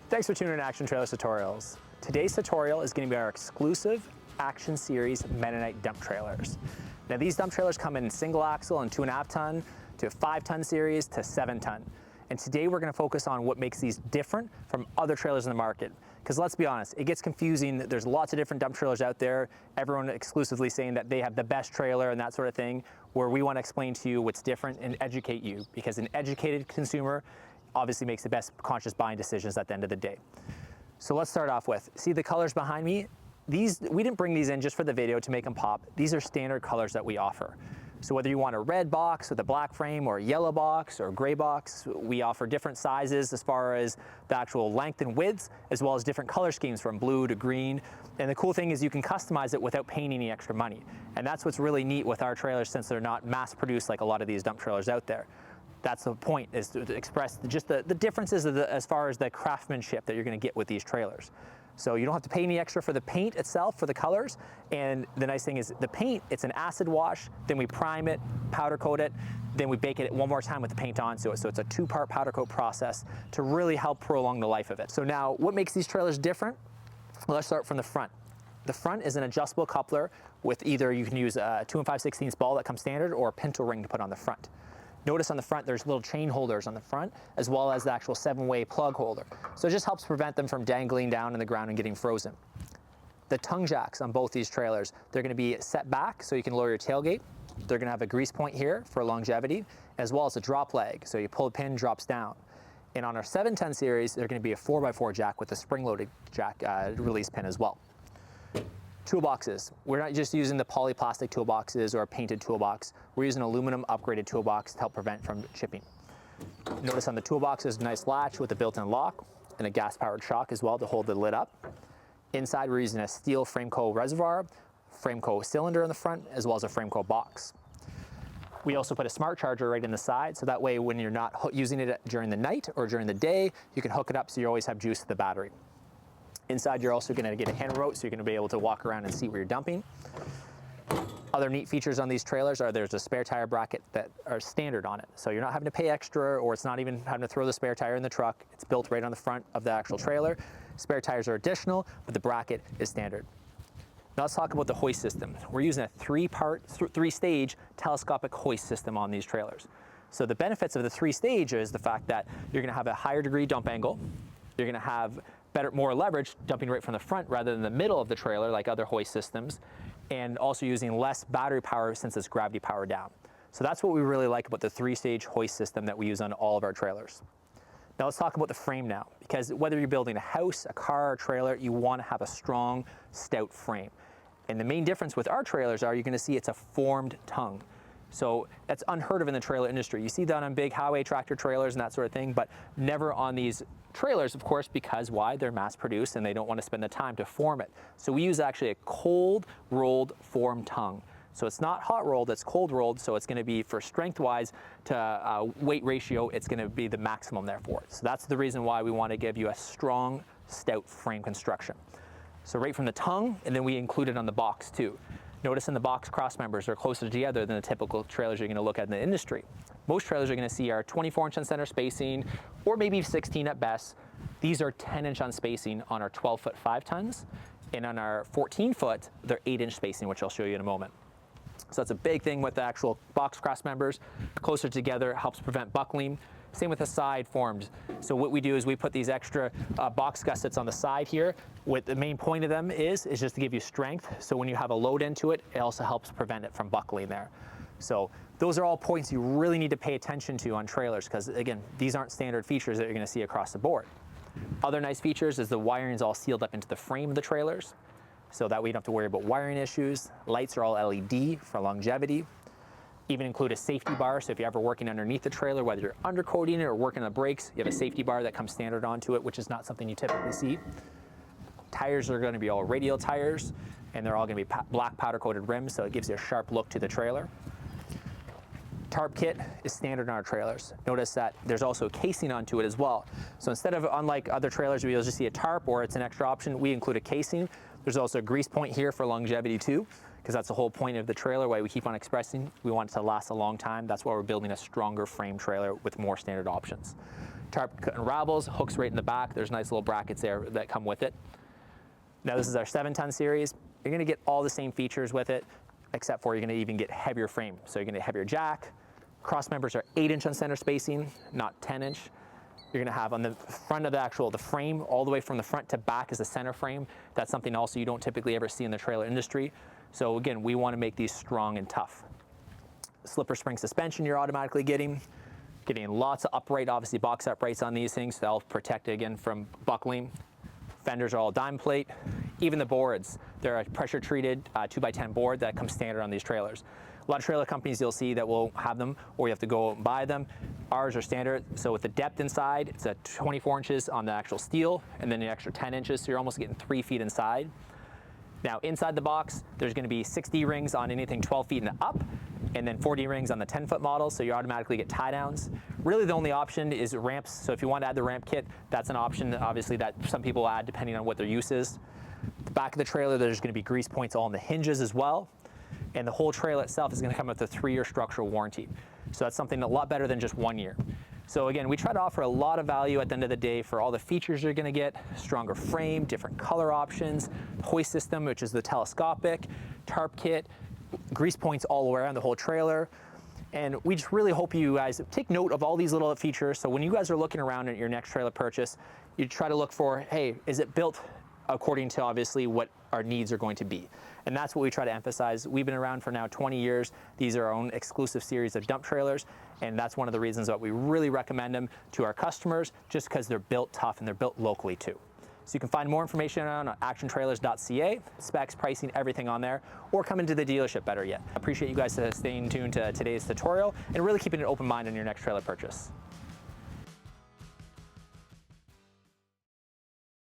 Thanks for tuning in to Action Trailers Tutorials. Today's tutorial is going to be our exclusive Action Series Mennonite dump trailers. Now these dump trailers come in single axle and 2.5 ton to 5 ton series to 7 ton. And today we're going to focus on what makes these different from other trailers in the market. Because let's be honest, it gets confusing. There's lots of different dump trailers out there, everyone exclusively saying that they have the best trailer and that sort of thing, where we want to explain to you what's different and educate you, because an educated consumer obviously makes the best conscious buying decisions at the end of the day. So let's start off with, see the colors behind me? We didn't bring these in just for the video to make them pop. These are standard colors that we offer. So whether you want a red box with a black frame or a yellow box or a gray box, we offer different sizes as far as the actual length and widths, as well as different color schemes from blue to green. And the cool thing is you can customize it without paying any extra money. And that's what's really neat with our trailers, since they're not mass produced like a lot of these dump trailers out there. That's the point, is to express just the differences as far as the craftsmanship that you're going to get with these trailers. So you don't have to pay any extra for the paint itself, for the colors. And the nice thing is the paint, it's an acid wash, then we prime it, powder coat it, then we bake it one more time with the paint onto it. So it's a 2-part powder coat process to really help prolong the life of it. So now, what makes these trailers different? Well, let's start from the front. The front is an adjustable coupler with either you can use a 2 5/16 ball that comes standard or a pintle ring to put on the front. Notice on the front there's little chain holders on the front, as well as the actual 7-way plug holder. So it just helps prevent them from dangling down in the ground and getting frozen. The tongue jacks on both these trailers, they're going to be set back so you can lower your tailgate. They're going to have a grease point here for longevity, as well as a drop leg, so you pull the pin, drops down. And on our 7-ton series, they're going to be a 4x4 jack with a spring-loaded jack release pin as well. Toolboxes. We're not just using the polyplastic toolboxes or a painted toolbox. We're using an aluminum upgraded toolbox to help prevent from chipping. Notice on the toolbox there's a nice latch with a built-in lock and a gas-powered shock as well to hold the lid up. Inside we're using a steel Frameco reservoir, Frameco cylinder in the front, as well as a Frameco box. We also put a smart charger right in the side, so that way when you're not using it during the night or during the day, you can hook it up so you always have juice to the battery. Inside, you're also going to get a hand remote, so you're going to be able to walk around and see where you're dumping. Other neat features on these trailers are there's a spare tire bracket that are standard on it. So you're not having to pay extra, or it's not even having to throw the spare tire in the truck. It's built right on the front of the actual trailer. Spare tires are additional, but the bracket is standard. Now let's talk about the hoist system. We're using a 3-stage telescopic hoist system on these trailers. So the benefits of the 3-stage is the fact that you're going to have a higher degree dump angle. You're going to have more leverage dumping right from the front rather than the middle of the trailer like other hoist systems, and also using less battery power since it's gravity powered down. So that's what we really like about the 3-stage hoist system that we use on all of our trailers. Now let's talk about the frame now, because whether you're building a house, a car, or a trailer, you want to have a strong, stout frame. And the main difference with our trailers are you're going to see it's a formed tongue. So that's unheard of in the trailer industry. You see that on big highway tractor trailers and that sort of thing, but never on these trailers, of course, because why? They're mass produced and they don't want to spend the time to form it. So we use actually a cold rolled formed tongue. So it's not hot rolled, it's cold rolled, so it's going to be, for strength wise to weight ratio, it's going to be the maximum there for it. So that's the reason why we want to give you a strong, stout frame construction. So right from the tongue, and then we include it on the box too. Notice in the box, cross members are closer together than the typical trailers you're going to look at in the industry. Most trailers you're going to see are 24-inch on center spacing, or maybe 16 at best. These are 10-inch on spacing on our 12-foot 5 tons, and on our 14-foot, they're 8-inch spacing, which I'll show you in a moment. So that's a big thing with the actual box cross members. Closer together helps prevent buckling. Same with the side formed. So what we do is we put these extra box gussets on the side here. What the main point of them is just to give you strength. So when you have a load into it, it also helps prevent it from buckling there. So those are all points you really need to pay attention to on trailers, because again, these aren't standard features that you're going to see across the board. Other nice features is the wiring is all sealed up into the frame of the trailers, so that we don't have to worry about wiring issues. Lights are all LED for longevity. Even include a safety bar, so if you're ever working underneath the trailer, whether you're undercoating it or working on the brakes, you have a safety bar that comes standard onto it, which is not something you typically see. Tires are going to be all radial tires, and they're all going to be black powder coated rims, so it gives you a sharp look to the trailer. Tarp kit is standard on our trailers. Notice that there's also a casing onto it as well. So instead of, unlike other trailers where you'll just see a tarp or it's an extra option, we include a casing. There's also a grease point here for longevity too, because that's the whole point of the trailer, why we keep on expressing. We want it to last a long time. That's why we're building a stronger frame trailer with more standard options. Tarp unravels, hooks right in the back. There's nice little brackets there that come with it. Now this is our 7-ton series. You're gonna get all the same features with it, except for you're gonna even get heavier frame. So you're gonna get heavier jack. Cross members are 8-inch on center spacing, not 10-inch. You're gonna have on the front of the frame, all the way from the front to back is the center frame. That's something also you don't typically ever see in the trailer industry. So again, we wanna make these strong and tough. Slipper spring suspension you're automatically getting lots of upright, obviously box uprights on these things. They'll protect it again from buckling. Fenders are all diamond plate. Even the boards, they're a pressure treated 2x10 board that comes standard on these trailers. A lot of trailer companies you'll see that will have them, or you have to go and buy them. Ours are standard, so with the depth inside, it's at 24 inches on the actual steel, and then the extra 10 inches, so you're almost getting 3 feet inside. Now inside the box, there's gonna be 6 D-rings on anything 12 feet and up, and then 4 D-rings on the 10-foot model, so you automatically get tie downs. Really the only option is ramps, so if you want to add the ramp kit, that's an option, obviously, that some people add depending on what their use is. The back of the trailer, there's gonna be grease points all in the hinges as well, and the whole trailer itself is gonna come with a 3-year structural warranty. So that's something a lot better than just 1 year. So again, we try to offer a lot of value at the end of the day for all the features you're gonna get: stronger frame, different color options, hoist system, which is the telescopic, tarp kit, grease points all around the whole trailer. And we just really hope you guys take note of all these little features. So when you guys are looking around at your next trailer purchase, you try to look for, hey, is it built according to obviously what our needs are going to be? And that's what we try to emphasize. We've been around for now 20 years. These are our own exclusive series of dump trailers. And that's one of the reasons that we really recommend them to our customers, just because they're built tough and they're built locally too. So you can find more information on actiontrailers.ca, specs, pricing, everything on there, or come into the dealership, better yet. I appreciate you guys staying tuned to today's tutorial and really keeping an open mind on your next trailer purchase.